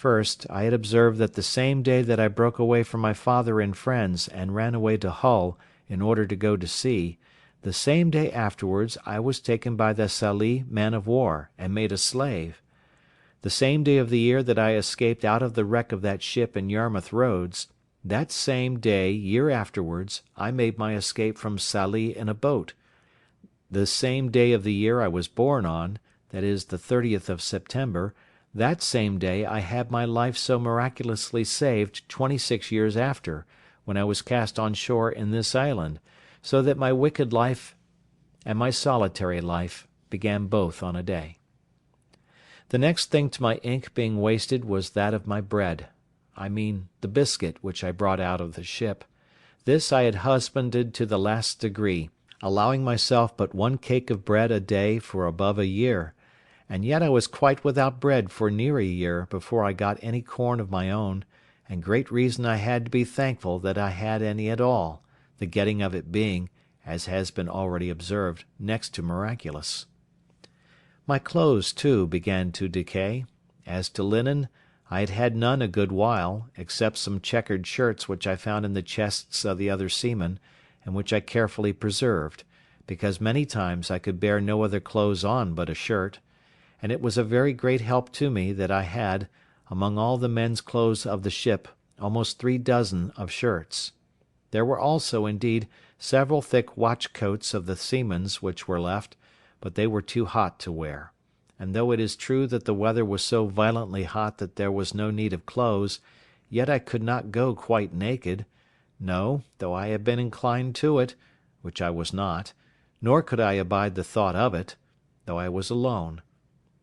First, I had observed that the same day that I broke away from my father and friends and ran away to Hull in order to go to sea, the same day afterwards I was taken by the Sallee man of war and made a slave. The same day of the year that I escaped out of the wreck of that ship in Yarmouth Roads, that same day year afterwards I made my escape from Sallee in a boat. The same day of the year I was born on, that is the 30th of September, that same day I had my life so miraculously saved 26 years after, when I was cast on shore in this island, so that my wicked life and my solitary life began both on a day. The next thing to my ink being wasted was that of my bread. I mean the biscuit which I brought out of the ship. This I had husbanded to the last degree, allowing myself but one cake of bread a day for above a year, and yet I was quite without bread for near a year before I got any corn of my own, and great reason I had to be thankful that I had any at all, the getting of it being, as has been already observed, next to miraculous. My clothes, too, began to decay. As to linen, I had had none a good while, except some checkered shirts which I found in the chests of the other seamen, and which I carefully preserved, because many times I could bear no other clothes on but a shirt, and it was a very great help to me that I had, among all the men's clothes of the ship, almost 3 dozen of shirts. There were also, indeed, several thick watch coats of the seamen's which were left, but they were too hot to wear; and though it is true that the weather was so violently hot that there was no need of clothes, yet I could not go quite naked; no, though I had been inclined to it, which I was not, nor could I abide the thought of it, though I was alone.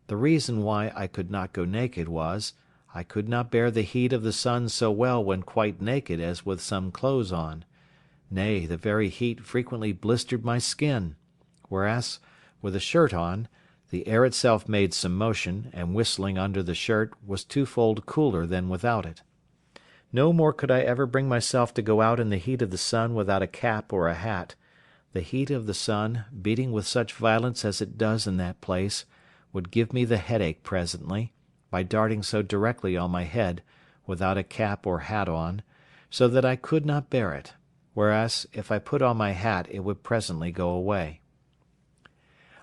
The reason why I could not go naked was, I could not bear the heat of the sun so well when quite naked as with some clothes on; nay, the very heat frequently blistered my skin; whereas, with a shirt on, the air itself made some motion, and whistling under the shirt was twofold cooler than without it. No more could I ever bring myself to go out in the heat of the sun without a cap or a hat; the heat of the sun, beating with such violence as it does in that place, would give me the headache presently, by darting so directly on my head, without a cap or hat on, so that I could not bear it; whereas, if I put on my hat it would presently go away.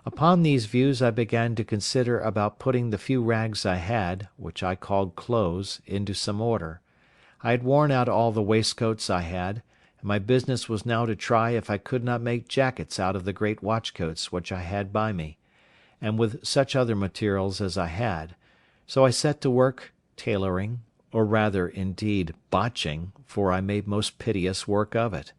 Upon these views I began to consider about putting the few rags I had, which I called clothes, into some order. I had worn out all the waistcoats I had, and my business was now to try if I could not make jackets out of the great watchcoats which I had by me, and with such other materials as I had; so I set to work tailoring, or rather, indeed, botching, for I made most piteous work of it.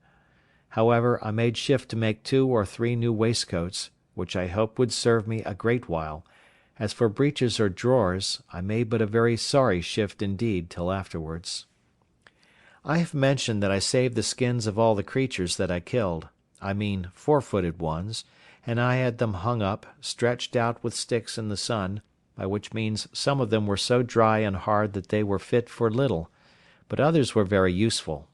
However, I made shift to make 2 or 3 new waistcoats, which I hoped would serve me a great while; as for breeches or drawers, I made but a very sorry shift indeed till afterwards. I have mentioned that I saved the skins of all the creatures that I killed, I mean 4-footed ones, and I had them hung up, stretched out with sticks in the sun, by which means some of them were so dry and hard that they were fit for little, but others were very useful.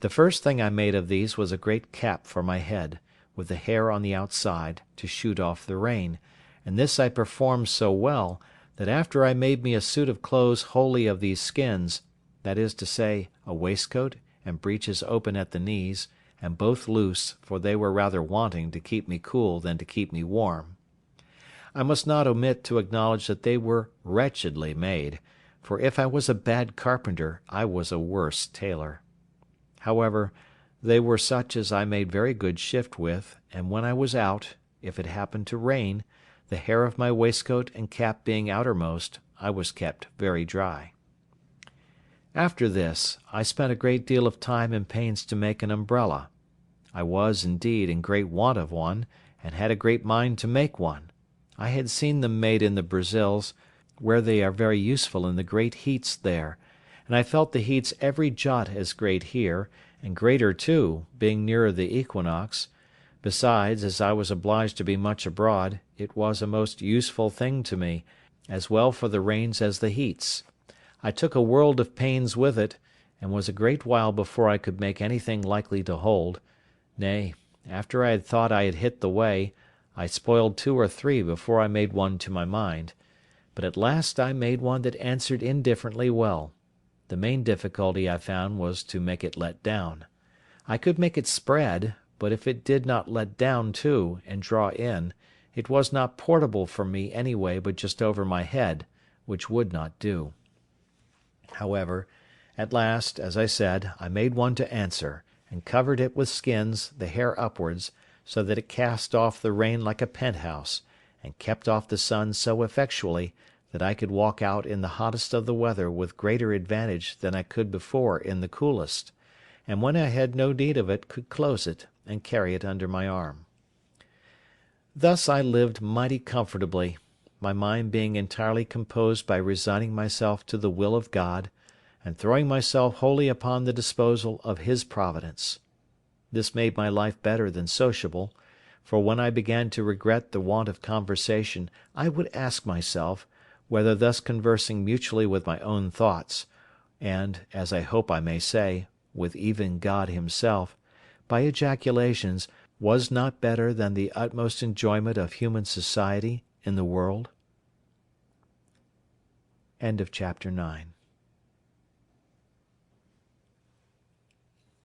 The first thing I made of these was a great cap for my head, with the hair on the outside, to shoot off the rain, and this I performed so well, that after I made me a suit of clothes wholly of these skins, that is to say, a waistcoat, and breeches open at the knees, and both loose, for they were rather wanting to keep me cool than to keep me warm. I must not omit to acknowledge that they were wretchedly made, for if I was a bad carpenter, I was a worse tailor. However, they were such as I made very good shift with, and when I was out, if it happened to rain, the hair of my waistcoat and cap being outermost, I was kept very dry. After this, I spent a great deal of time and pains to make an umbrella. I was, indeed, in great want of one, and had a great mind to make one. I had seen them made in the Brazils, where they are very useful in the great heats there, and I felt the heats every jot as great here, and greater too, being nearer the equinox; besides, as I was obliged to be much abroad, it was a most useful thing to me, as well for the rains as the heats. I took a world of pains with it, and was a great while before I could make anything likely to hold; nay, after I had thought I had hit the way, I spoiled 2 or 3 before I made one to my mind; but at last I made one that answered indifferently well. The main difficulty I found was to make it let down. I could make it spread, but if it did not let down too, and draw in, it was not portable for me anyway but just over my head, which would not do. However, at last, as I said, I made one to answer, and covered it with skins, the hair upwards, so that it cast off the rain like a penthouse, and kept off the sun so effectually that I could walk out in the hottest of the weather with greater advantage than I could before in the coolest, and when I had no need of it could close it, and carry it under my arm. Thus I lived mighty comfortably, my mind being entirely composed by resigning myself to the will of God, and throwing myself wholly upon the disposal of His providence. This made my life better than sociable, for when I began to regret the want of conversation, I would ask myself, whether thus conversing mutually with my own thoughts, and, as I hope I may say, with even God Himself, by ejaculations, was not better than the utmost enjoyment of human society in the world? Chapter 10.